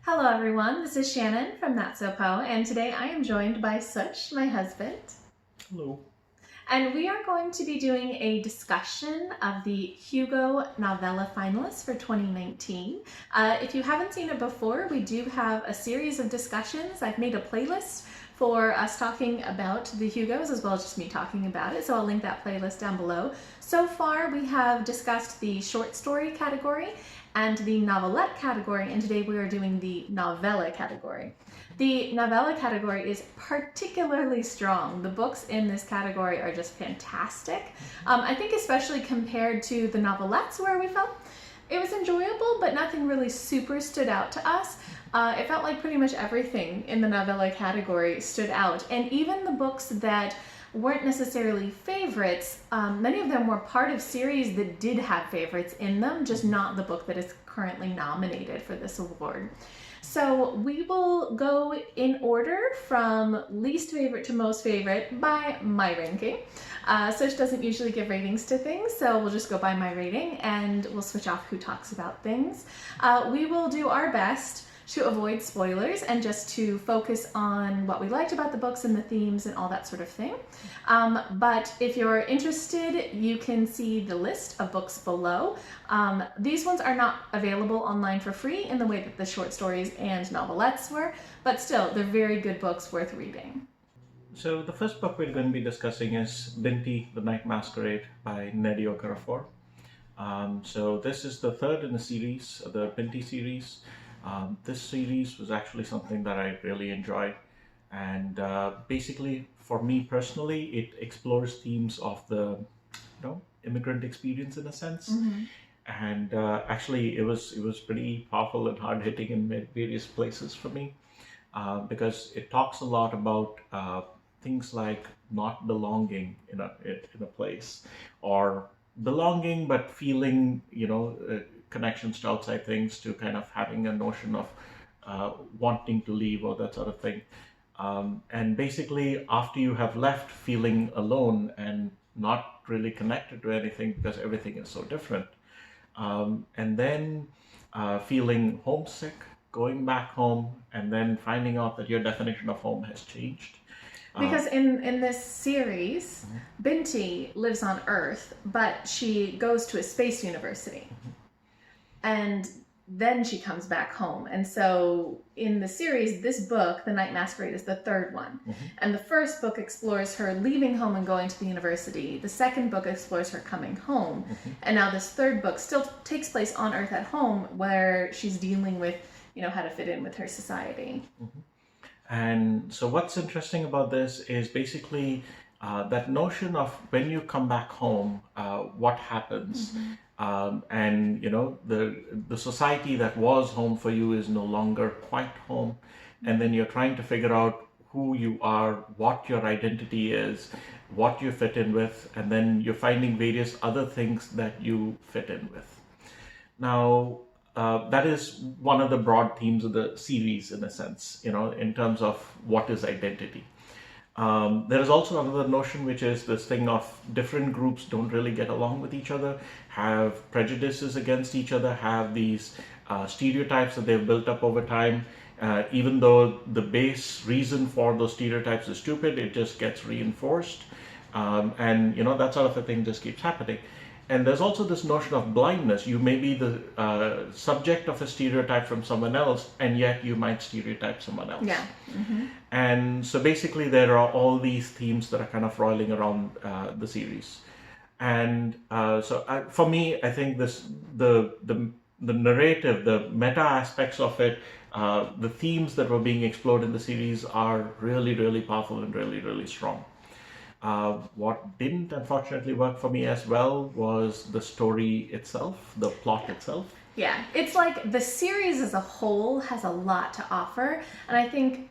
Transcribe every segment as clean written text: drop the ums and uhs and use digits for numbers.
Hello everyone, this is Shannon from That's So Po, and today I am joined by Sush, my husband. Hello. And we are going to be doing a discussion of the Hugo Novella finalists for 2019. If you haven't seen it before, we do have a series of discussions. I've made a playlist for us talking about the Hugos as well as just me talking about it, so I'll link that playlist down below. So far we have discussed the short story category and the novelette category, and today we are doing the novella category. The novella category is particularly strong. The books in this category are just fantastic. I think especially compared to the novelettes, where we felt it was enjoyable, but nothing really super stood out to us. It felt like pretty much everything in the novella category stood out, and even the books that weren't necessarily favorites, many of them were part of series that did have favorites in them, just not the book that is currently nominated for this award. So we will go in order from least favorite to most favorite by my ranking. Sush doesn't usually give ratings to things, so we'll just go by my rating and we'll switch off who talks about things. We will do our best to avoid spoilers and just to focus on what we liked about the books and the themes and all that sort of thing. But if you're interested, you can see the list of books below. These ones are not available online for free in the way that the short stories and novelettes were, but still, they're very good books worth reading. So the first book we're going to be discussing is Binti, the Night Masquerade by Nnedi Okorafor. So this is the third in the series, the Binti series. This series was actually something that I really enjoyed, and basically for me personally it explores themes of the immigrant experience in a sense. And actually it was pretty powerful and hard-hitting in various places for me, because it talks a lot about things like not belonging in a place, or belonging but feeling connections to outside things, to kind of having a notion of wanting to leave or that sort of thing. And basically after you have left, feeling alone and not really connected to anything because everything is so different. And then feeling homesick, going back home, and then finding out that your definition of home has changed. Because in this series, Binti lives on Earth, but she goes to a space university. And then she comes back home. And so in the series, this book, The Night Masquerade, is the third one. And the first book explores her leaving home and going to the university. The second book explores her coming home. And now this third book still takes place on Earth at home, where she's dealing with, how to fit in with her society. And so what's interesting about this is basically that notion of when you come back home, what happens. And the society that was home for you is no longer quite home, and then you're trying to figure out who you are, what your identity is, what you fit in with, and then you're finding various other things that you fit in with. Now that is one of the broad themes of the series, in a sense, in terms of what is identity. There is also another notion, which is this thing of different groups don't really get along with each other, have prejudices against each other, have these stereotypes that they've built up over time. Even though the base reason for those stereotypes is stupid, it just gets reinforced. And that sort of a thing just keeps happening. And there's also this notion of blindness. You may be the subject of a stereotype from someone else, and yet you might stereotype someone else. Yeah. And so basically there are all these themes that are kind of roiling around the series. And for me, I think the narrative, the meta aspects of it, the themes that were being explored in the series are really, really powerful and really, really strong. What didn't unfortunately work for me as well was the story itself, the plot itself. Yeah, it's like the series as a whole has a lot to offer, and I think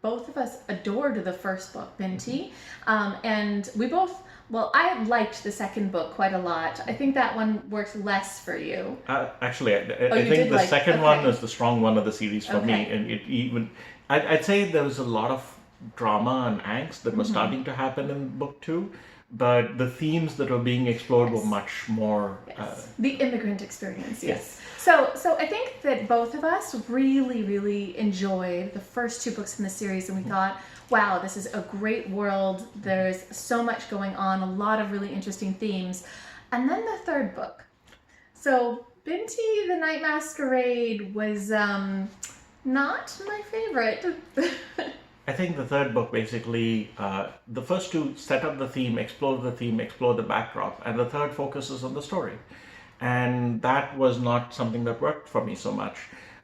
both of us adored the first book, Binti, and we both, I liked the second book quite a lot. I think that one worked less for you. Actually, I think the second one is the strong one of the series for me, and it even, I'd say there was a lot of drama and angst that was starting to happen in book 2, but the themes that were being explored were much more. Yes. The immigrant experience, yes. So I think that both of us really, really enjoyed the first two books in the series, and we thought, wow, this is a great world. There's so much going on, a lot of really interesting themes. And then the third book. So Binti, the Night Masquerade was not my favorite. I think the third book basically, the first two set up the theme, explore the backdrop, and the third focuses on the story. And that was not something that worked for me so much.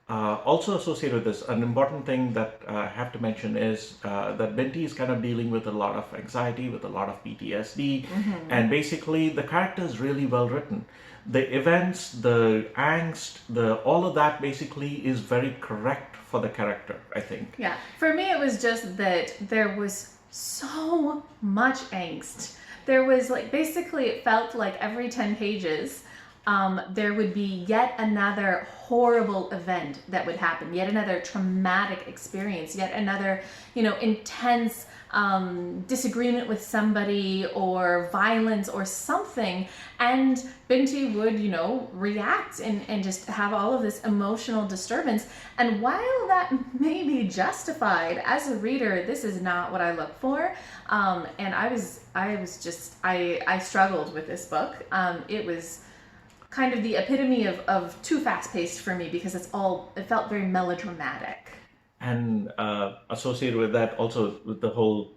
Also associated with this, an important thing that I have to mention is that Binti is kind of dealing with a lot of anxiety, with a lot of PTSD, and basically the character is really well written. The events, the angst, all of that basically is very correct for the character, I think. Yeah, for me it was just that there was so much angst. There was basically it felt like every 10 pages there would be yet another horrible event that would happen, yet another traumatic experience, yet another, intense disagreement with somebody or violence or something. And Binti would, react and just have all of this emotional disturbance. And while that may be justified, as a reader, this is not what I look for. And I struggled with this book. It was kind of the epitome of too fast-paced for me because it felt very melodramatic. And associated with that, also with the whole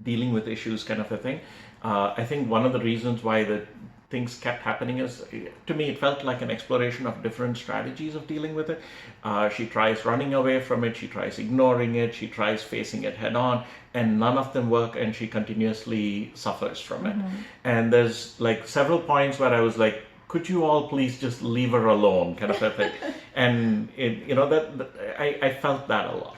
dealing with issues kind of a thing, I think one of the reasons why the things kept happening is, to me, it felt like an exploration of different strategies of dealing with it. She tries running away from it, she tries ignoring it, she tries facing it head on, and none of them work, and she continuously suffers from it. And there's several points where I was like, could you all please just leave her alone, kind of a thing. And I felt that a lot.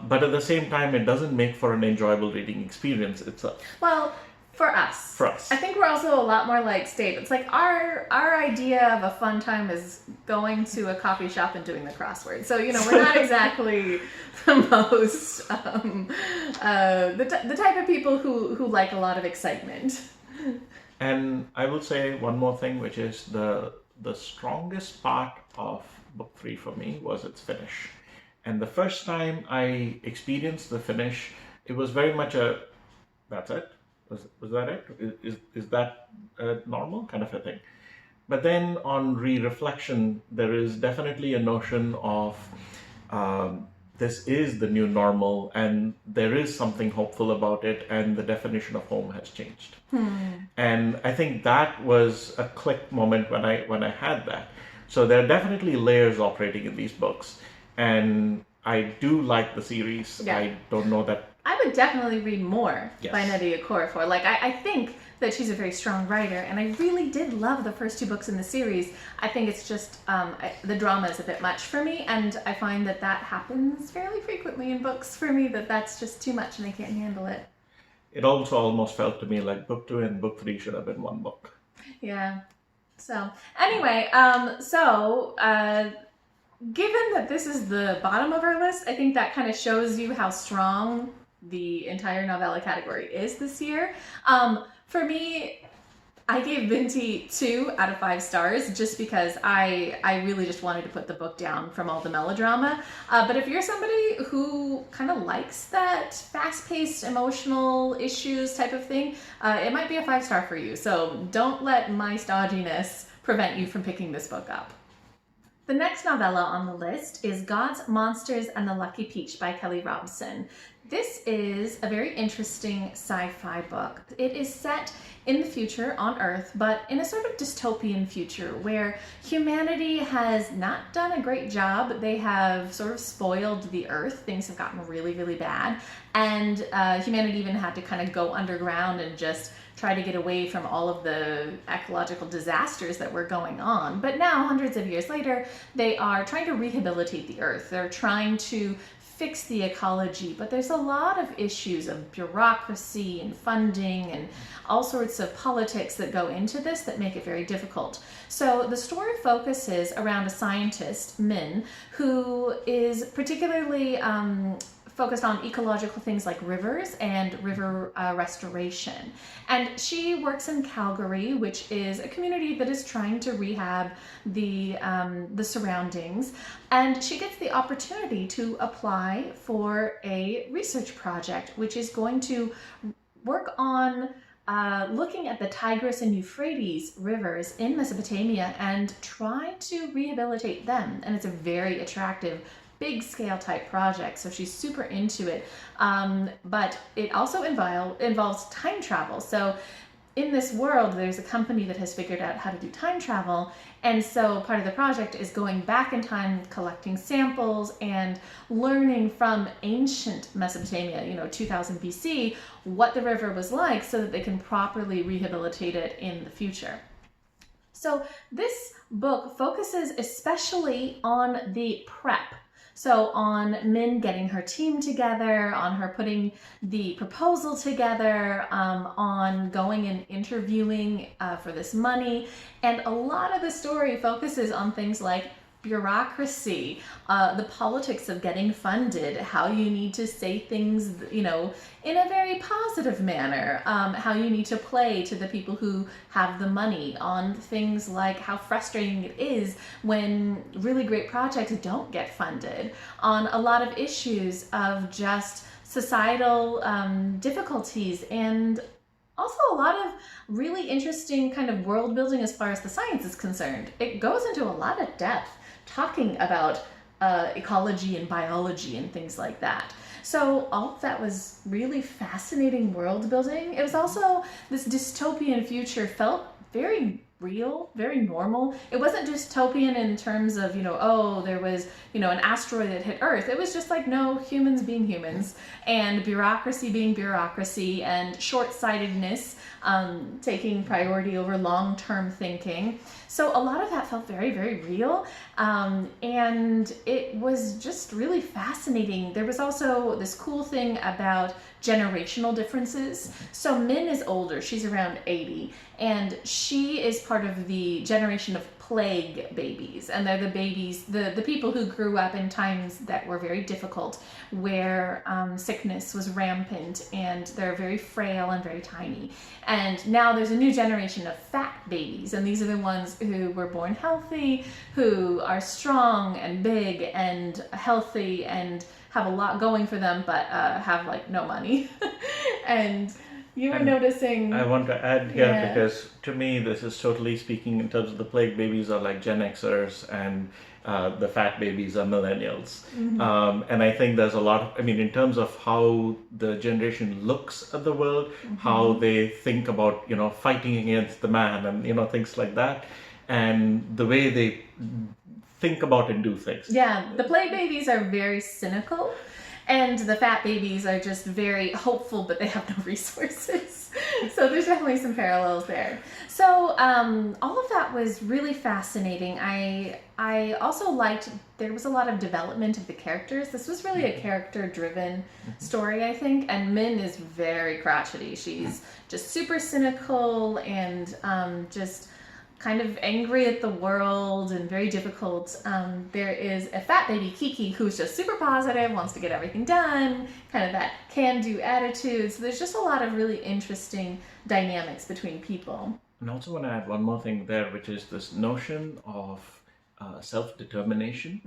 But at the same time, it doesn't make for an enjoyable reading experience itself. Well, for us. I think we're also a lot more like Stave. It's like our idea of a fun time is going to a coffee shop and doing the crossword. So, we're not exactly the most, the type of people who like a lot of excitement. And I will say one more thing, which is the strongest part of book 3 for me was its finish. And the first time I experienced the finish, it was very much that's it? Was that it? Is that normal? Kind of a thing. But then on reflection, there is definitely a notion of this is the new normal, and there is something hopeful about it, and the definition of home has changed. And I think that was a click moment when I had that. So there are definitely layers operating in these books, and I do like the series. Yeah. I don't know that I would definitely read more by Nnedi Okorafor. I think that she's a very strong writer, and I really did love the first two books in the series. I think it's just the drama is a bit much for me, and I find that happens fairly frequently in books for me, that's just too much and I can't handle it. It also almost felt to me like book 2 and book 3 should have been one book. Yeah. So anyway, given that this is the bottom of our list, I think that kind of shows you how strong the entire novella category is this year. For me, I gave Binti 2 out of 5 stars just because I really just wanted to put the book down from all the melodrama. But if you're somebody who kind of likes that fast-paced emotional issues type of thing, it might be a 5-star for you. So don't let my stodginess prevent you from picking this book up. The next novella on the list is Gods, Monsters, and the Lucky Peach by Kelly Robson. This is a very interesting sci-fi book. It is set in the future on Earth, but in a sort of dystopian future where humanity has not done a great job. They have sort of spoiled the Earth. Things have gotten really, really bad. And humanity even had to kind of go underground and just try to get away from all of the ecological disasters that were going on. But now, hundreds of years later, they are trying to rehabilitate the Earth. They're trying to fix the ecology, but there's a lot of issues of bureaucracy and funding and all sorts of politics that go into this that make it very difficult. So the story focuses around a scientist, Min, who is particularly focused on ecological things like rivers and river restoration. And she works in Calgary, which is a community that is trying to rehab the surroundings. And she gets the opportunity to apply for a research project, which is going to work on looking at the Tigris and Euphrates rivers in Mesopotamia and try to rehabilitate them. And it's a very attractive, big scale type project, so she's super into it. But it also involves time travel. So in this world, there's a company that has figured out how to do time travel, and so part of the project is going back in time, collecting samples and learning from ancient Mesopotamia, 2000 BC, what the river was like so that they can properly rehabilitate it in the future. So this book focuses especially on the prep. So on Min getting her team together, on her putting the proposal together, on going and interviewing for this money. And a lot of the story focuses on things like bureaucracy, the politics of getting funded, how you need to say things, in a very positive manner, how you need to play to the people who have the money, on things like how frustrating it is when really great projects don't get funded, on a lot of issues of just societal difficulties, and also a lot of really interesting kind of world building as far as the science is concerned. It goes into a lot of depth, talking about ecology and biology and things like that. So all of that was really fascinating world building. It was also, this dystopian future felt very real, very normal. It wasn't dystopian in terms of, there was, an asteroid that hit Earth. It was just like, no, humans being humans, and bureaucracy being bureaucracy, and short-sightedness taking priority over long-term thinking. So a lot of that felt very, very real, and it was just really fascinating. There was also this cool thing about generational differences. So Min is older, she's around 80, and she is part of the generation of plague babies, and they're the babies, the people who grew up in times that were very difficult, where sickness was rampant, and they're very frail and very tiny. And now there's a new generation of fat babies, and these are the ones who were born healthy, who are strong and big and healthy and have a lot going for them, but have no money. And you were noticing... I want to add here, Yeah. because to me this is totally speaking in terms of the plague babies are like Gen Xers, and the fat babies are millennials. And I think there's a lot of, in terms of how the generation looks at the world, how they think about, fighting against the man and, things like that, and the way they think about and do things. Yeah, the plague babies are very cynical, and the fat babies are just very hopeful, but they have no resources. So there's definitely some parallels there. So all of that was really fascinating. I also liked, there was a lot of development of the characters. This was really a character-driven story, I think, and Min is very crotchety. She's just super cynical and just kind of angry at the world and very difficult. There is a fat baby, Kiki, who's just super positive, wants to get everything done, kind of that can-do attitude. So there's just a lot of really interesting dynamics between people. And I also want to add one more thing there, which is this notion of self-determination,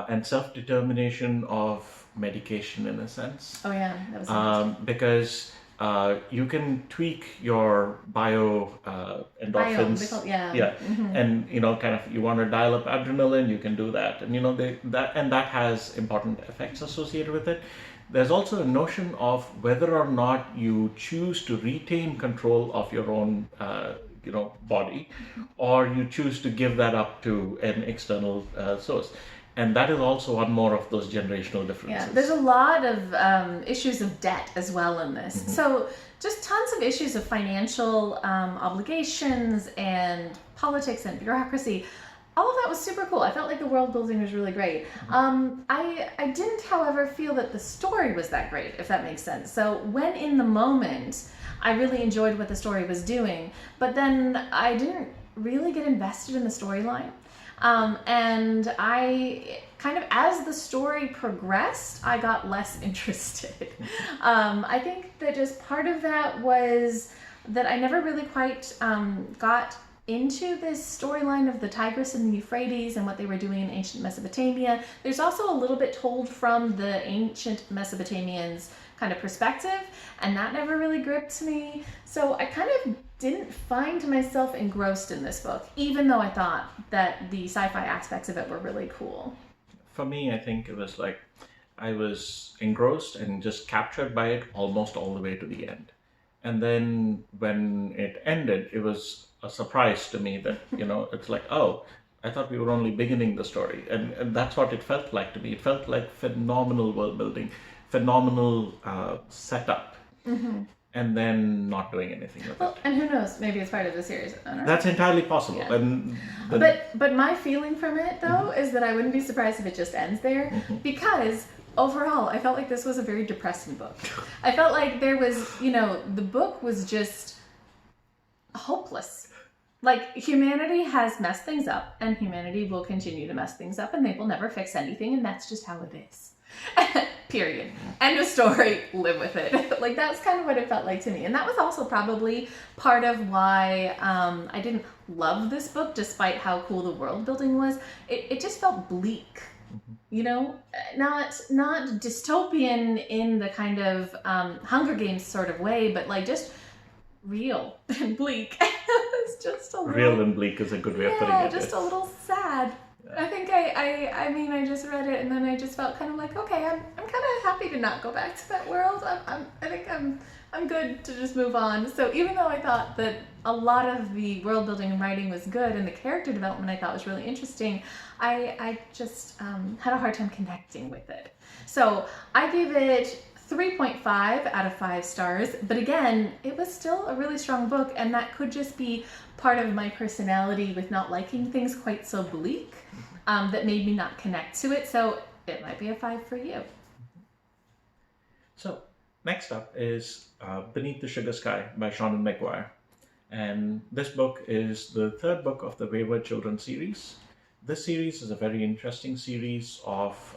and self-determination of medication in a sense. Oh yeah, that was nice. Because you can tweak your endorphins. And kind of, you want to dial up adrenaline, you can do that, and that has important effects associated with it. There's also a notion of whether or not you choose to retain control of your own body, or you choose to give that up to an external source. And that is also one more of those generational differences. Yeah, there's a lot of issues of debt as well in this. So just tons of issues of financial obligations and politics and bureaucracy. All of that was super cool. I felt like the world building was really great. I didn't, however, feel that the story was that great, if that makes sense. So when in the moment, I really enjoyed what the story was doing, but then I didn't really get invested in the storyline. And kind of as the story progressed, I got less interested. I think that just part of that was that I never really quite got into this storyline of the Tigris and the Euphrates and what they were doing in ancient Mesopotamia. There's also a little bit told from the ancient Mesopotamians' kind of perspective, and that never really gripped me. So I kind of didn't find myself engrossed in this book, even though I thought that the sci-fi aspects of it were really cool. For me, I think it was like I was engrossed and just captured by it almost all the way to the end. And then when it ended, it was a surprise to me that, it's like, oh, I thought we were only beginning the story. And that's what it felt like to me. It felt like phenomenal world building, phenomenal setup, and then not doing anything with it. And who knows, maybe it's part of the series. I don't know. That's entirely possible. Yeah. But my feeling from it, though, is that I wouldn't be surprised if it just ends there, because overall, I felt like this was a very depressing book. I felt like there was, the book was just hopeless. Like, humanity has messed things up, and humanity will continue to mess things up, and they will never fix anything, and that's just how it is. Period. End of story. Live with it. Like, that's kind of what it felt like to me. And that was also probably part of why I didn't love this book, despite how cool the world building was. It just felt bleak. Not dystopian in the kind of Hunger Games sort of way, but like just real and bleak. It's just a little... Real and bleak is a good way of putting it. Yeah, just a little sad. I think I just read it and then I just felt kind of like, okay, I'm kind of happy to not go back to that world. I think I'm good to just move on. So even though I thought that a lot of the world building and writing was good and the character development I thought was really interesting, I just had a hard time connecting with it. So I gave it 3.5 out of 5 stars, but again, it was still a really strong book, and that could just be part of my personality with not liking things quite so bleak that made me not connect to it. So it might be a 5 for you. So next up is Beneath the Sugar Sky by Seanan McGuire. And this book is the 3rd book of the Wayward Children series. This series is a very interesting series of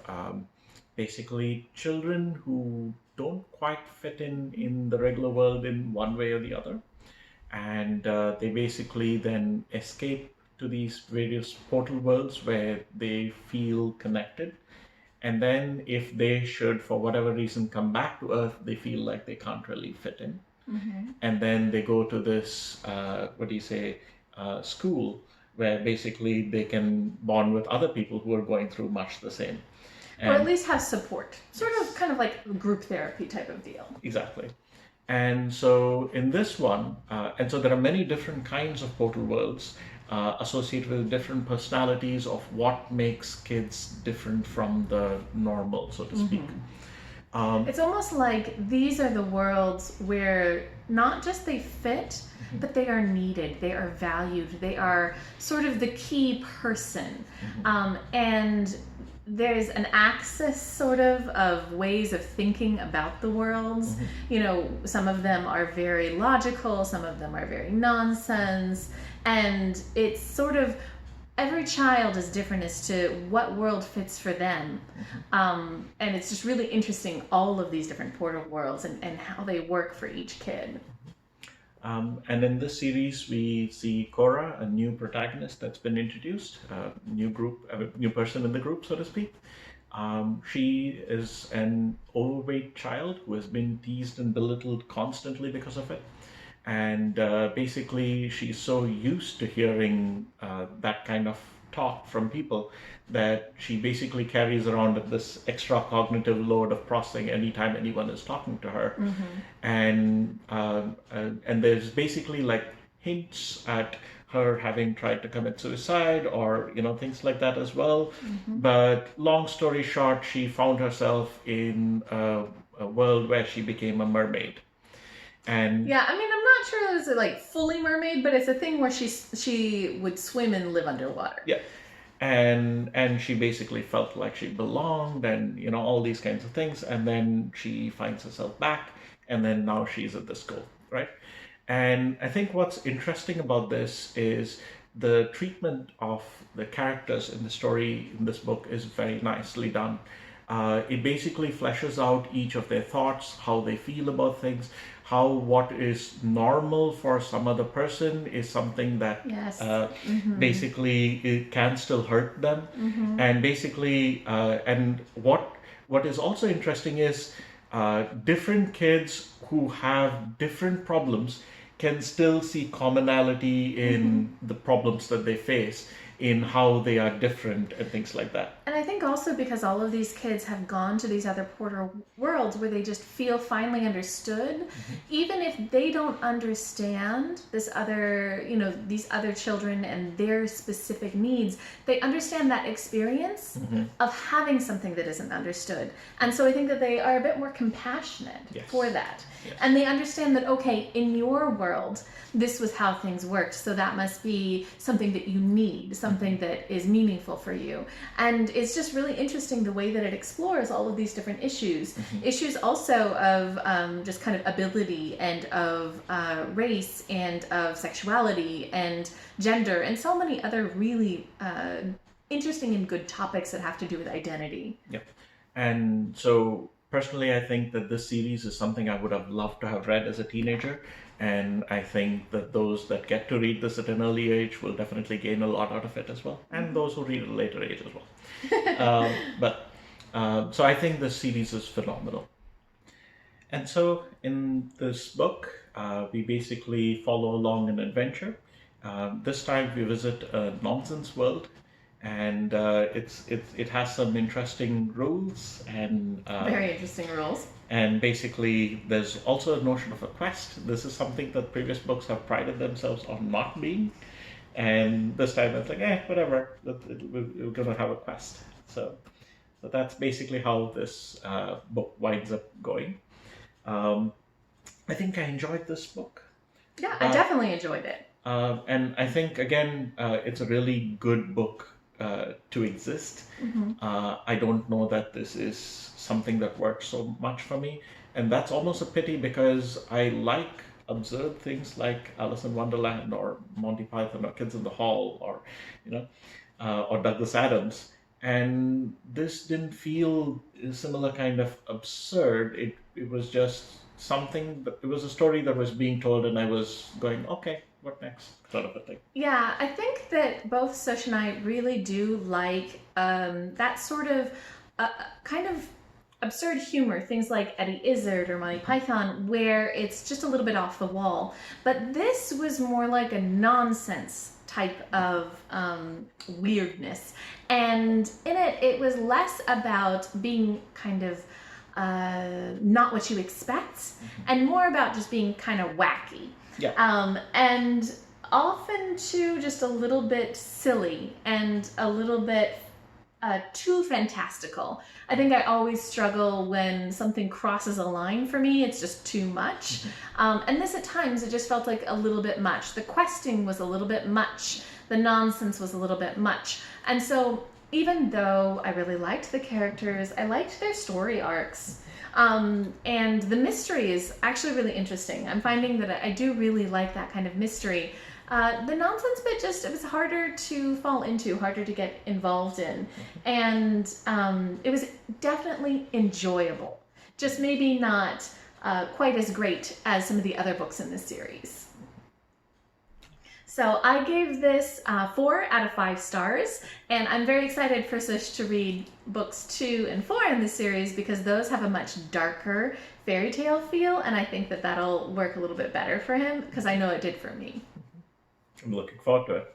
basically children who don't quite fit in the regular world in one way or the other. And they basically then escape to these various portal worlds where they feel connected. And then if they should, for whatever reason, come back to Earth, they feel like they can't really fit in. And then they go to this, school where basically they can bond with other people who are going through much the same. Or at least have support. Sort of kind of like group therapy type of deal. Exactly. And so in this one, and so there are many different kinds of portal worlds associated with different personalities of what makes kids different from the normal, so to speak. It's almost like these are the worlds where not just they fit, but they are needed, they are valued, they are sort of the key person. And there's an axis sort of ways of thinking about the worlds. Some of them are very logical, some of them are very nonsense, and it's sort of every child is different as to what world fits for them. And it's just really interesting, all of these different portal worlds and how they work for each kid. And in this series, we see Cora, a new protagonist that's been introduced, a new person in the group, so to speak. She is an overweight child who has been teased and belittled constantly because of it. And basically, she's so used to hearing that kind of talk from people that she basically carries around this extra cognitive load of processing anytime anyone is talking to her. And there's basically like hints at her having tried to commit suicide or things like that as well. But long story short, she found herself in a world where she became a mermaid. And yeah, I mean, I'm not sure it's like fully mermaid, but it's a thing where she would swim and live underwater. Yeah. And she basically felt like she belonged and all these kinds of things, and then she finds herself back, and then now she's at the school, right? And I think what's interesting about this is the treatment of the characters in the story in this book is very nicely done. It basically fleshes out each of their thoughts, how they feel about things, how what is normal for some other person is something that Yes. basically it can still hurt them. And basically, and what is also interesting is different kids who have different problems can still see commonality in the problems that they face, in how they are different and things like that. And I think also because all of these kids have gone to these other portal worlds where they just feel finally understood, even if they don't understand this other, these other children and their specific needs, they understand that experience of having something that isn't understood. And so I think that they are a bit more compassionate for that. Yes. And they understand that, okay, in your world, this was how things worked. So that must be something that you need, something that is meaningful for you. And it's just really interesting the way that it explores all of these different issues. Issues also of just kind of ability and of race and of sexuality and gender and so many other really interesting and good topics that have to do with identity. Yep. And so personally, I think that this series is something I would have loved to have read as a teenager. And I think that those that get to read this at an early age will definitely gain a lot out of it as well. And those who read at a later age as well. So I think this series is phenomenal. And so in this book, we basically follow along an adventure. This time we visit a nonsense world. And it has some interesting rules and very interesting rules. And basically, there's also a notion of a quest. This is something that previous books have prided themselves on not being, and this time it's like, whatever. We're gonna have a quest. So that's basically how this book winds up going. I think I enjoyed this book. Yeah, I definitely enjoyed it. And I think again, it's a really good book to exist. I don't know that this is something that works so much for me, and that's almost a pity because I like absurd things like Alice in Wonderland or Monty Python or Kids in the Hall or or Douglas Adams, and this didn't feel a similar kind of absurd. It was just something it was a story that was being told, and I was going, okay, what next, sort of a thing. Yeah, I think that both Sush and I really do like that sort of kind of absurd humor, things like Eddie Izzard or Monty Python, where it's just a little bit off the wall. But this was more like a nonsense type of weirdness. And in it was less about being kind of not what you expect, and more about just being kind of wacky. Yeah. And often too just a little bit silly and a little bit too fantastical. I think I always struggle when something crosses a line for me. It's just too much. And this at times, it just felt like a little bit much. The questing was a little bit much. The nonsense was a little bit much. And so even though I really liked the characters, I liked their story arcs. And the mystery is actually really interesting. I'm finding that I do really like that kind of mystery. The nonsense bit it was harder to fall into, harder to get involved in. And it was definitely enjoyable. Just maybe not quite as great as some of the other books in this series. So I gave this 4 out of 5 stars, and I'm very excited for Sush to read books 2 and 4 in this series because those have a much darker fairy tale feel, and I think that that'll work a little bit better for him because I know it did for me. I'm looking forward to it.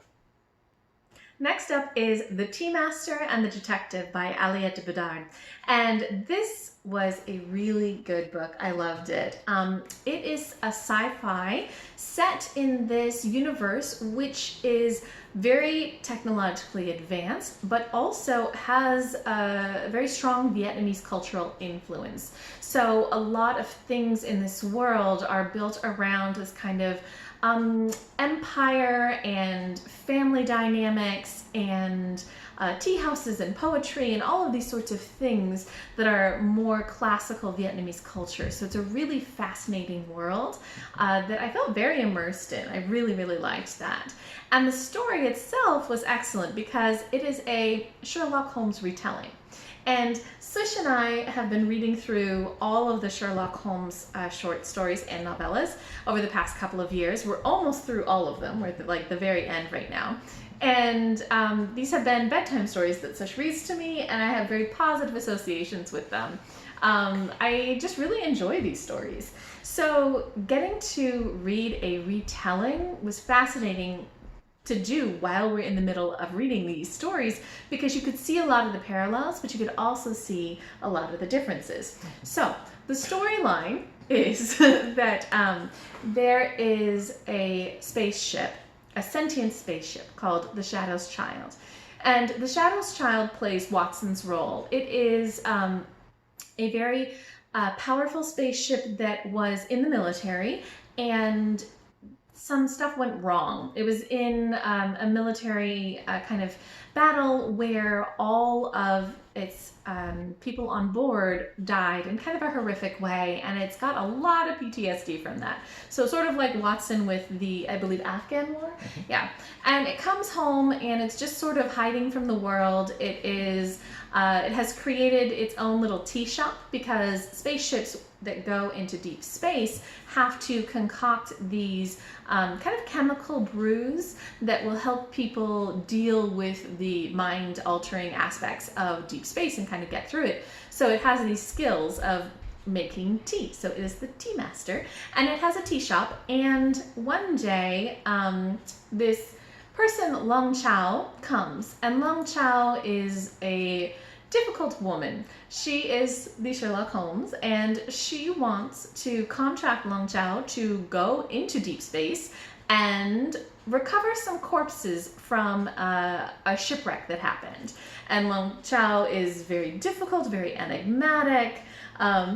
Next up is The Tea Master and the Detective by Aliette Bodard. And this was a really good book. I loved it. It is a sci-fi set in this universe which is very technologically advanced, but also has a very strong Vietnamese cultural influence. So a lot of things in this world are built around this kind of empire and family dynamics and tea houses and poetry and all of these sorts of things that are more classical Vietnamese culture. So it's a really fascinating world that I felt very immersed in. I really, really liked that. And the story itself was excellent because it is a Sherlock Holmes retelling. And Sush and I have been reading through all of the Sherlock Holmes short stories and novellas over the past couple of years. We're almost through all of them. We're at like the very end right now. And these have been bedtime stories that Sush reads to me, and I have very positive associations with them. I just really enjoy these stories. So getting to read a retelling was fascinating to do while we're in the middle of reading these stories, because you could see a lot of the parallels, but you could also see a lot of the differences. So the storyline is that there is a spaceship, a sentient spaceship called the Shadow's Child. And the Shadow's Child plays Watson's role. It is a very powerful spaceship that was in the military, and some stuff went wrong. It was in a military kind of battle where all of its people on board died in kind of a horrific way, and it's got a lot of PTSD from that. So sort of like Watson with the, I believe, Afghan War? Yeah. And it comes home and it's just sort of hiding from the world. It is, it has created its own little tea shop because spaceships that go into deep space have to concoct these kind of chemical brews that will help people deal with the mind-altering aspects of deep space and kind of get through it. So it has these skills of making tea. So it is the tea master, and it has a tea shop. And one day, this person, Long Chao, comes, and Long Chao is a difficult woman. She is the Sherlock Holmes, and she wants to contract Long Chao to go into deep space and recover some corpses from a shipwreck that happened. And Long Chao is very difficult, very enigmatic,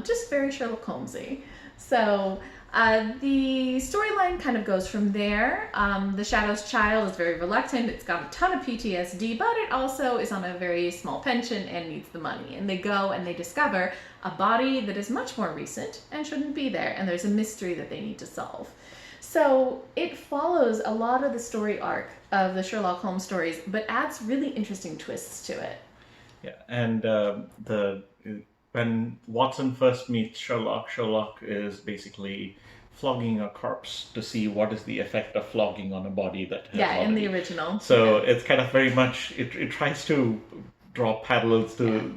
just very Sherlock Holmesy. So the storyline kind of goes from there. The Shadow's Child is very reluctant. It's got a ton of PTSD, but it also is on a very small pension and needs the money. And they go and they discover a body that is much more recent and shouldn't be there. And there's a mystery that they need to solve. So it follows a lot of the story arc of the Sherlock Holmes stories, but adds really interesting twists to it. Yeah, and when Watson first meets Sherlock, Sherlock is basically flogging a corpse to see what is the effect of flogging on a body that has Yeah, in already... the original. So it's kind of very much, it tries to draw parallels to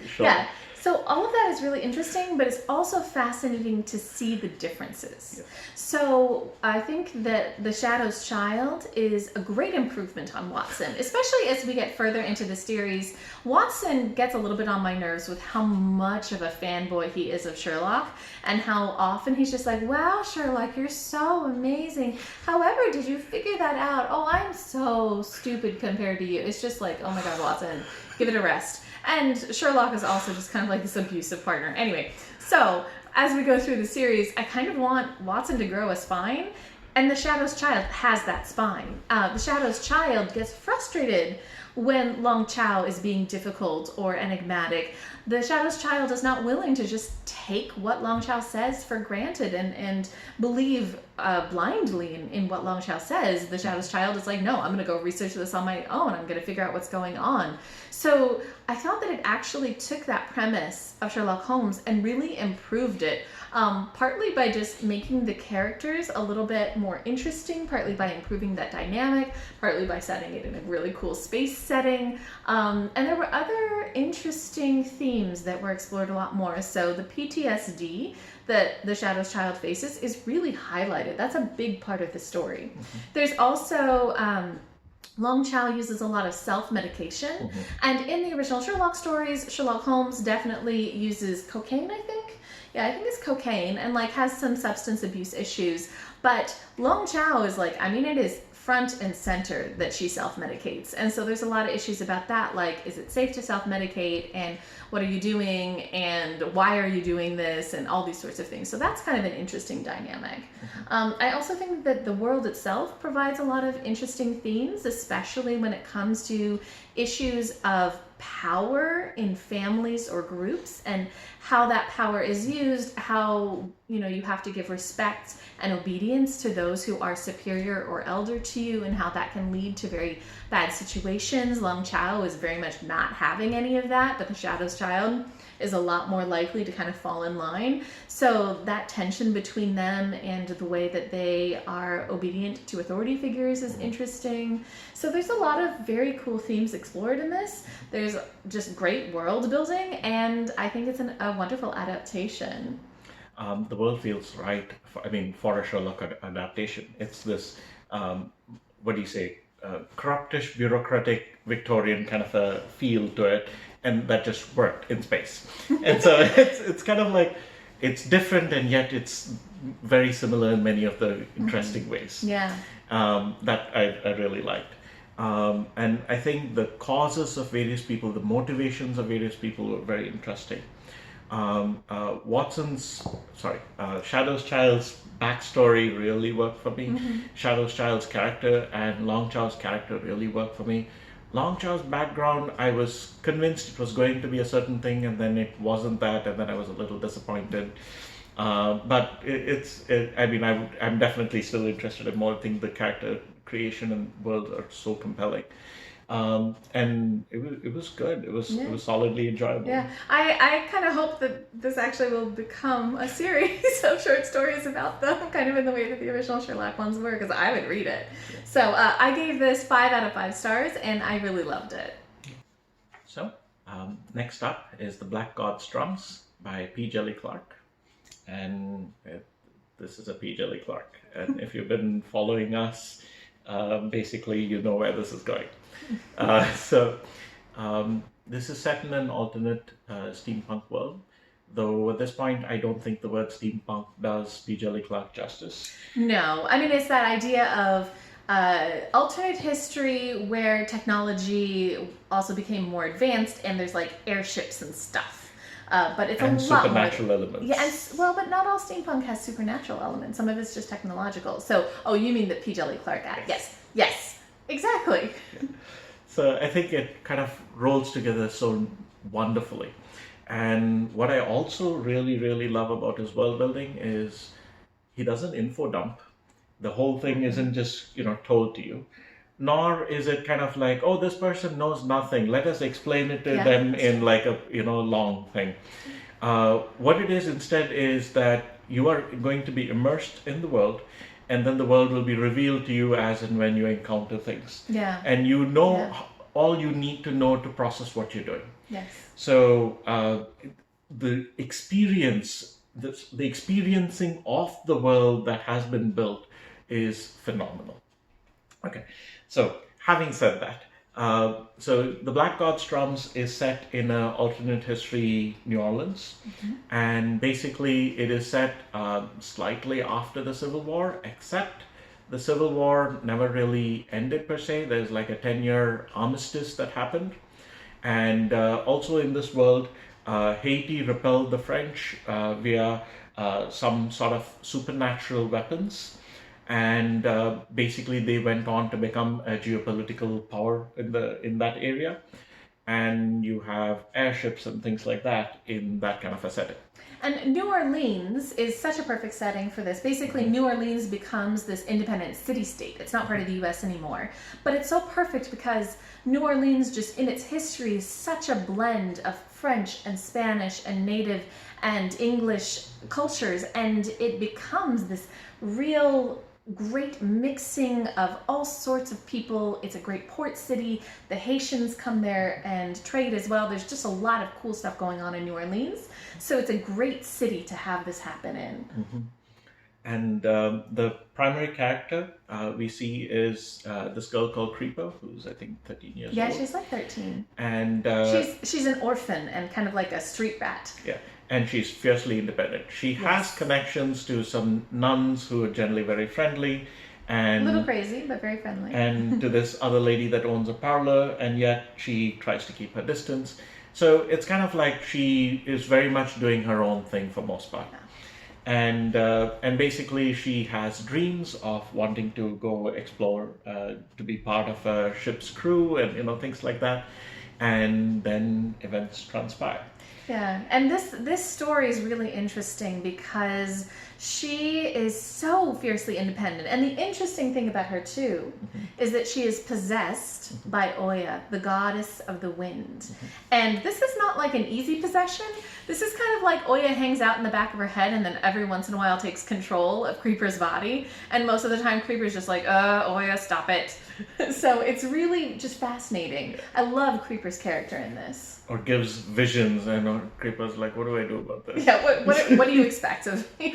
Sherlock. Yeah, so all of that is really interesting, but it's also fascinating to see the differences. Yeah. So I think that The Shadow's Child is a great improvement on Watson, especially as we get further into the series. Watson gets a little bit on my nerves with how much of a fanboy he is of Sherlock, and how often he's just like, wow, Sherlock, you're so amazing. However, did you figure that out? Oh, I'm so stupid compared to you. It's just like, oh my God, Watson, give it a rest. And Sherlock is also just kind of like this abusive partner. Anyway, so as we go through the series, I kind of want Watson to grow a spine, and the Shadow's Child has that spine. The Shadow's Child gets frustrated when Long Chao is being difficult or enigmatic. The Shadow's Child is not willing to just take what Long Chao says for granted and believe blindly in what Long Chao says. The Shadow's Child is like, no, I'm going to go research this on my own. I'm going to figure out what's going on. So I thought that it actually took that premise of Sherlock Holmes and really improved it. Partly by just making the characters a little bit more interesting, partly by improving that dynamic, partly by setting it in a really cool space setting. And there were other interesting themes that were explored a lot more. So the PTSD that the Shadow's Child faces is really highlighted. That's a big part of the story. Mm-hmm. There's also Long Chao uses a lot of self-medication. Mm-hmm. And in the original Sherlock stories, Sherlock Holmes definitely uses cocaine, I think. Yeah, I think it's cocaine, and like has some substance abuse issues. But Long Chao is like, I mean, it is front and center that she self-medicates. And so there's a lot of issues about that, like, is it safe to self-medicate, and what are you doing, and why are you doing this, and all these sorts of things. So that's kind of an interesting dynamic. I also think that the world itself provides a lot of interesting themes, especially when it comes to issues of power in families or groups, and how that power is used, how, you know, you have to give respect and obedience to those who are superior or elder to you, and how that can lead to very bad situations. Long Chao is very much not having any of that, but the Shadow's Child is a lot more likely to kind of fall in line. So that tension between them and the way that they are obedient to authority figures is interesting. So there's a lot of very cool themes explored in this. There's just great world building, and I think it's a wonderful adaptation. The world feels right, for a Sherlock adaptation. It's this, what do you say, corruptish, bureaucratic, Victorian kind of a feel to it, and that just worked in space. And so it's kind of like, it's different, and yet it's very similar in many of the interesting ways. Yeah. That I really liked. And I think the causes of various people, the motivations of various people were very interesting. Shadow's Child's backstory really worked for me. Shadow's Child's character and Long Chao's character really worked for me. Long Chao's background, I was convinced it was going to be a certain thing, and then it wasn't that, and then I was a little disappointed. But I'm definitely still interested in more. I think the character creation and world are so compelling. And it was good. It was solidly enjoyable. Yeah, I kind of hope that this actually will become a series of short stories about them, kind of in the way that the original Sherlock ones were, because I would read it. Yeah. So I gave this 5 out of 5 stars, and I really loved it. So next up is The Black Guardstrums by P. Djèlí Clark, and this is a P. Djèlí Clark, and if you've been following us, basically you know where this is going. This is set in an alternate steampunk world, though at this point I don't think the word steampunk does P. Djèlí Clark justice. No, I mean, it's that idea of alternate history where technology also became more advanced, and there's like airships and stuff. But it's and a lot supernatural more. elements. Yeah, but not all steampunk has supernatural elements. Some of it's just technological. So, you mean that P. Djèlí Clark added? Yes, exactly. Yeah. So I think it kind of rolls together so wonderfully. And what I also really, really love about his world building is he doesn't info dump. The whole thing isn't just, told to you. Nor is it kind of like, oh, this person knows nothing, let us explain it to them in like a, long thing. What it is instead is that you are going to be immersed in the world, and then the world will be revealed to you as and when you encounter things. Yeah. And all you need to know to process what you're doing. Yes. So the experience, the experiencing of the world that has been built is phenomenal. Okay, so having said that, so The Black Guardstrums is set in an alternate history New Orleans, and basically it is set slightly after the Civil War, except the Civil War never really ended per se. There's like a 10-year armistice that happened, and also in this world, Haiti repelled the French via some sort of supernatural weapons. And basically they went on to become a geopolitical power in that area, and you have airships and things like that in that kind of a setting. And New Orleans is such a perfect setting for this. Basically, New Orleans becomes this independent city-state. It's not part of the U.S. anymore. But it's so perfect because New Orleans, just in its history, is such a blend of French and Spanish and Native and English cultures, and it becomes this real great mixing of all sorts of people. It's a great port city. The Haitians come there and trade as well. There's just a lot of cool stuff going on in New Orleans. So it's a great city to have this happen in. And the primary character we see is this girl called Creeper, who's I think 13 years old. Yeah, she's like 13. And she's an orphan and kind of like a street rat. Yeah. And she's fiercely independent. She has connections to some nuns who are generally very friendly, A and little crazy, but very friendly. and to this other lady that owns a parlor, and yet she tries to keep her distance. So it's kind of like she is very much doing her own thing for most part. And basically she has dreams of wanting to go explore, to be part of a ship's crew, and things like that. And then events transpire. Yeah, and this story is really interesting because she is so fiercely independent. And the interesting thing about her too is that she is possessed by Oya, the goddess of the wind. And this is not like an easy possession. This is kind of like Oya hangs out in the back of her head and then every once in a while takes control of Creeper's body. And most of the time Creeper's just like, Oya, stop it. So it's really just fascinating. I love Creeper's character in this. Or gives visions, and Creeper's like, what do I do about this? Yeah, what do you expect of me?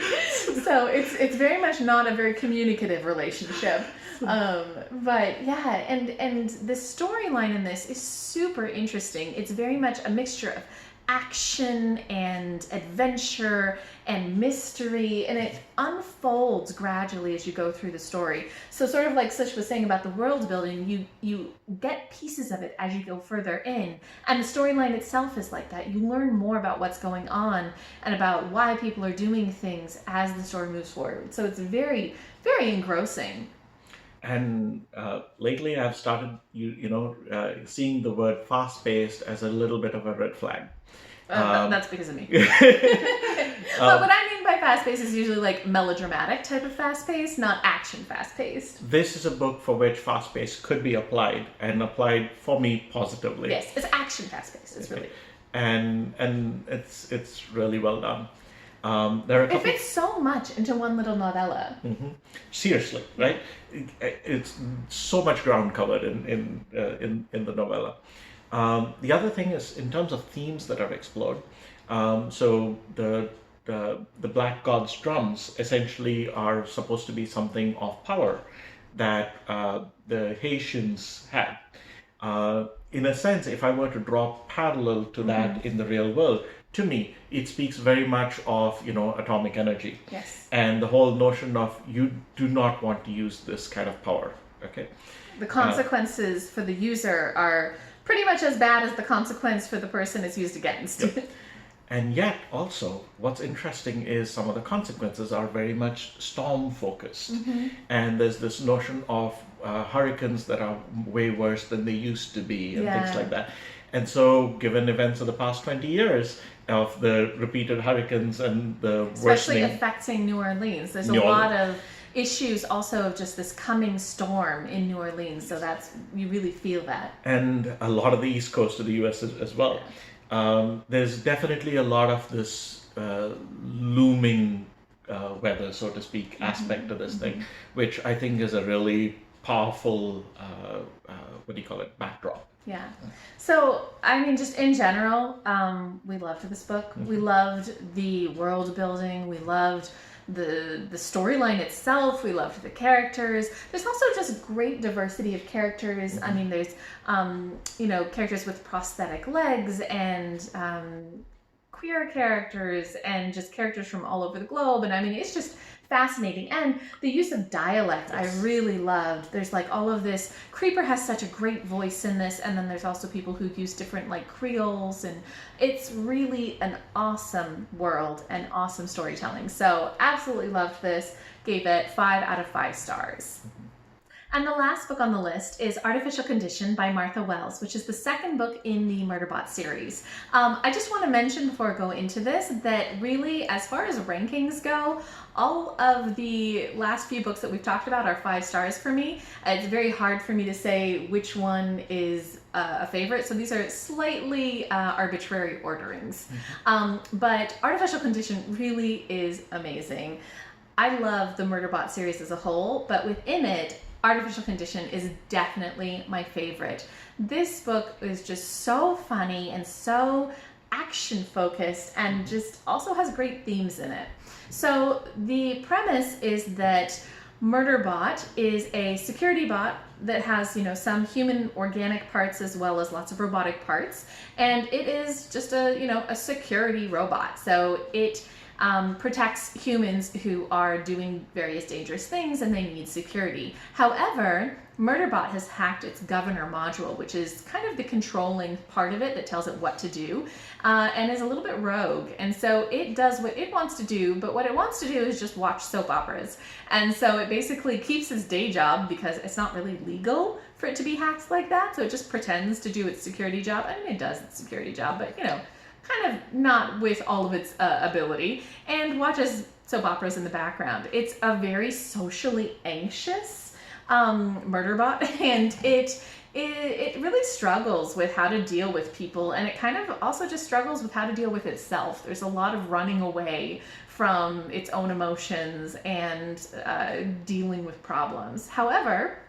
So it's very much not a very communicative relationship. But yeah, and the storyline in this is super interesting. It's very much a mixture of action and adventure and mystery, and it unfolds gradually as you go through the story. So sort of like Sush was saying about the world building, you get pieces of it as you go further in, and the storyline itself is like that. You learn more about what's going on and about why people are doing things as the story moves forward. So it's very, very engrossing. And lately I've started seeing the word fast-paced as a little bit of a red flag. That's because of me. But what I mean by fast-paced is usually like melodramatic type of fast-paced, not action fast-paced. This is a book for which fast-paced could be applied, and applied for me positively. Yes, it's action fast-paced. It's really, and it's really well done. There are a it couple. fits so much into one little novella. Seriously, right? It's so much ground covered in the novella. The other thing is in terms of themes that are explored. So the Black Guardstrums essentially are supposed to be something of power that the Haitians had. In a sense, if I were to draw parallel to that in the real world, to me, it speaks very much of, atomic energy. Yes. And the whole notion of you do not want to use this kind of power, okay? The consequences for the user are pretty much as bad as the consequence for the person it's used against. Yep. And yet, also, what's interesting is some of the consequences are very much storm-focused. And there's this notion of hurricanes that are way worse than they used to be, and things like that. And so, given events of the past 20 years of the repeated hurricanes and the Especially worsening... affecting New Orleans. There's a lot of issues also of just this coming storm in New Orleans. So you really feel that. And a lot of the East Coast of the U.S. as well. There's definitely a lot of this looming weather, so to speak, aspect to this thing, which I think is a really powerful, backdrop. Yeah. So, I mean, just in general, we loved this book. We loved the world building. We loved the storyline itself. We loved the characters. There's also just great diversity of characters. I mean, there's, characters with prosthetic legs and queer characters and just characters from all over the globe. And I mean, it's just fascinating. And the use of dialect, I really loved. There's like all of this. Creeper has such a great voice in this. And then there's also people who use different like Creoles. And it's really an awesome world and awesome storytelling. So absolutely loved this. Gave it 5 out of 5 stars. And the last book on the list is Artificial Condition by Martha Wells, which is the second book in the Murderbot series. I just want to mention before I go into this that really, as far as rankings go, all of the last few books that we've talked about are 5 stars for me. It's very hard for me to say which one is a favorite, so these are slightly arbitrary orderings. But Artificial Condition really is amazing. I love the Murderbot series as a whole, but within it, Artificial Condition is definitely my favorite. This book is just so funny and so action focused and just also has great themes in it. So the premise is that Murderbot is a security bot that has, some human organic parts as well as lots of robotic parts, and it is just a security robot. So it protects humans who are doing various dangerous things and they need security. However, Murderbot has hacked its governor module, which is kind of the controlling part of it that tells it what to do, and is a little bit rogue. And so it does what it wants to do, but what it wants to do is just watch soap operas. And so it basically keeps its day job because it's not really legal for it to be hacked like that. So it just pretends to do its security job. I mean, it does its security job, but you know, kind of not with all of its ability, and watches soap operas in the background. It's a very socially anxious Murderbot, and it really struggles with how to deal with people, and it kind of also just struggles with how to deal with itself. There's a lot of running away from its own emotions and dealing with problems. However,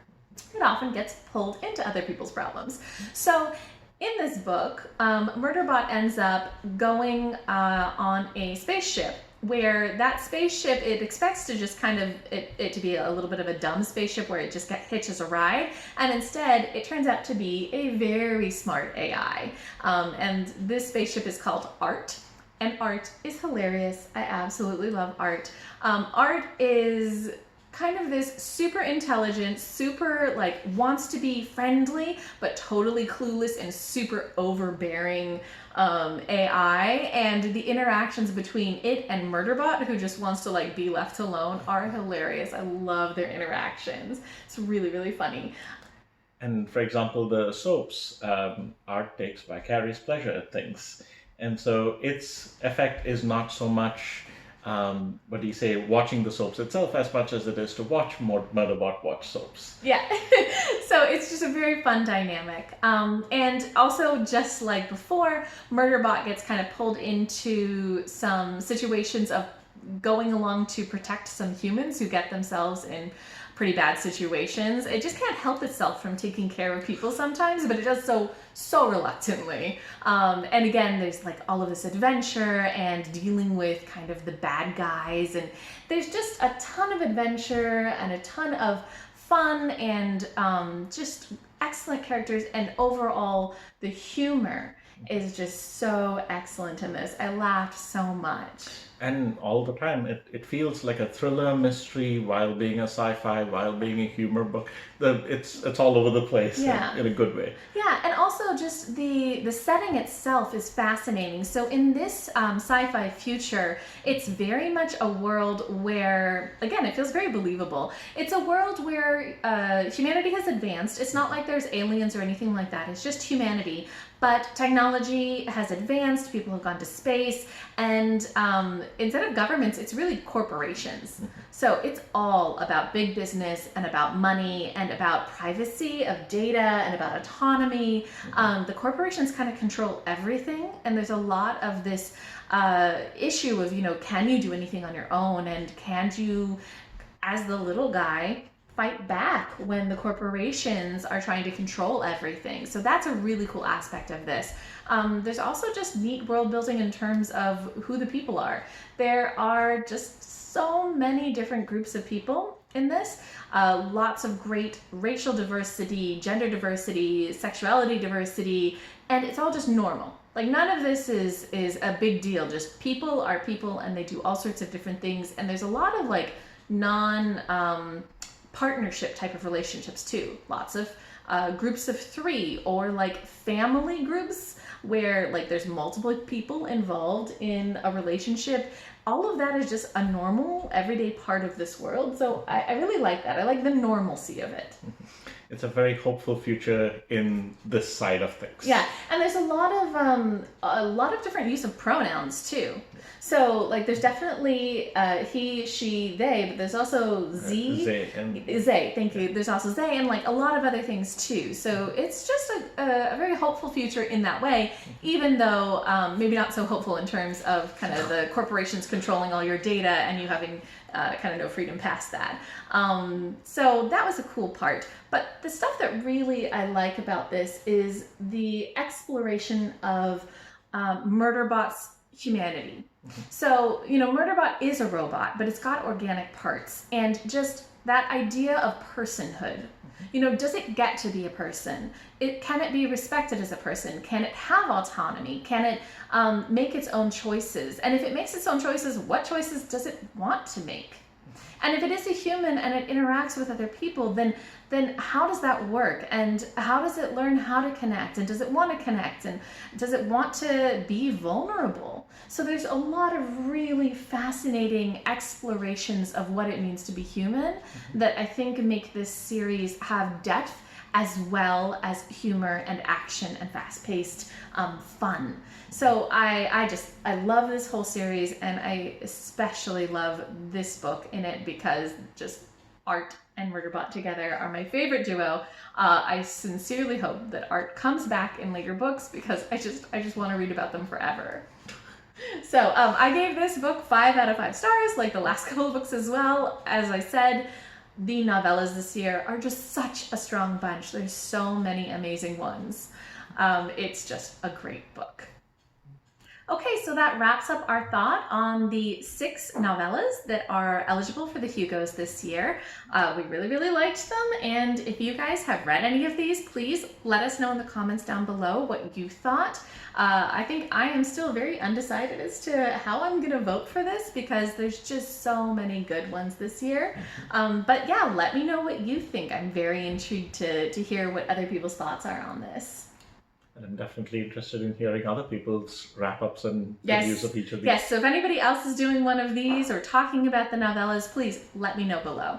it often gets pulled into other people's problems. So in this book, Murderbot ends up going on a spaceship, where that spaceship, it expects to just kind of, it to be a little bit of a dumb spaceship where it just hitches a ride, and instead it turns out to be a very smart AI. And this spaceship is called Art, and Art is hilarious. I absolutely love Art. Art is kind of this super intelligent, super like wants to be friendly, but totally clueless and super overbearing AI, and the interactions between it and Murderbot, who just wants to like be left alone, are hilarious. I love their interactions. It's really, really funny. And for example, the soaps, Art takes vicarious pleasure at things. And so its effect is not so much what do you say, watching the soaps itself as much as it is to watch Murderbot watch soaps. Yeah, so it's just a very fun dynamic. And also, just like before, Murderbot gets kind of pulled into some situations of going along to protect some humans who get themselves in pretty bad situations. It just can't help itself from taking care of people sometimes, but it does so reluctantly. And again, there's like all of this adventure and dealing with kind of the bad guys, and there's just a ton of adventure and a ton of fun and just excellent characters, and overall the humor is just so excellent in this. I laughed so much. And all the time, it feels like a thriller mystery while being a sci-fi, while being a humor book. It's all over the place, Yeah. in a good way. Yeah, and also just the setting itself is fascinating. So in this sci-fi future, it's very much a world where, again, it feels very believable. It's a world where humanity has advanced. It's not like there's aliens or anything like that. It's just humanity. But technology has advanced, people have gone to space, and instead of governments, it's really corporations. So it's all about big business and about money and about privacy of data and about autonomy. The corporations kind of control everything, and there's a lot of this issue of, you know, can you do anything on your own, and can you, as the little guy, fight back when the corporations are trying to control everything. So that's a really cool aspect of this. There's also just neat world building in terms of who the people are. There are just so many different groups of people in this. Lots of great racial diversity, gender diversity, sexuality diversity, and it's all just normal. Like, none of this is a big deal. Just people are people, and they do all sorts of different things. And there's a lot of like partnership type of relationships too. Lots of groups of 3, or like family groups where like there's multiple people involved in a relationship. All of that is just a normal everyday part of this world. So I really like that. I like the normalcy of it. It's a very hopeful future in this side of things. Yeah, and there's a lot of different use of pronouns too. So like there's definitely he, she, they, but there's also they. Thank you. There's also they, and like a lot of other things too. So it's just a very hopeful future in that way, even though maybe not so hopeful in terms of kind of the corporations controlling all your data and you having kind of no freedom past that. So that was a cool part. But the stuff that really I like about this is the exploration of Murderbot's humanity. So, you know, Murderbot is a robot, but it's got organic parts, and just that idea of personhood. You know, does it get to be a person? Can it be respected as a person? Can it have autonomy? Can it make its own choices? And if it makes its own choices, what choices does it want to make? And if it is a human and it interacts with other people, then how does that work? And how does it learn how to connect? And does it want to connect? And does it want to be vulnerable? So there's a lot of really fascinating explorations of what it means to be human that I think make this series have depth as well as humor and action and fast-paced fun. So I love this whole series, and I especially love this book in it because just Art and Murderbot together are my favorite duo. I sincerely hope that Art comes back in later books because I just want to read about them forever. So I gave this book 5 out of 5 stars, like the last couple of books as well. As I said, the novellas this year are just such a strong bunch. There's so many amazing ones. It's just a great book. Okay, so that wraps up our thought on the 6 novellas that are eligible for the Hugos this year. We really, really liked them, and if you guys have read any of these, please let us know in the comments down below what you thought. I think I am still very undecided as to how I'm going to vote for this because there's just so many good ones this year. But yeah, let me know what you think. I'm very intrigued to hear what other people's thoughts are on this. And I'm definitely interested in hearing other people's wrap-ups and reviews of each of these. Yes, so if anybody else is doing one of these or talking about the novellas, please let me know below.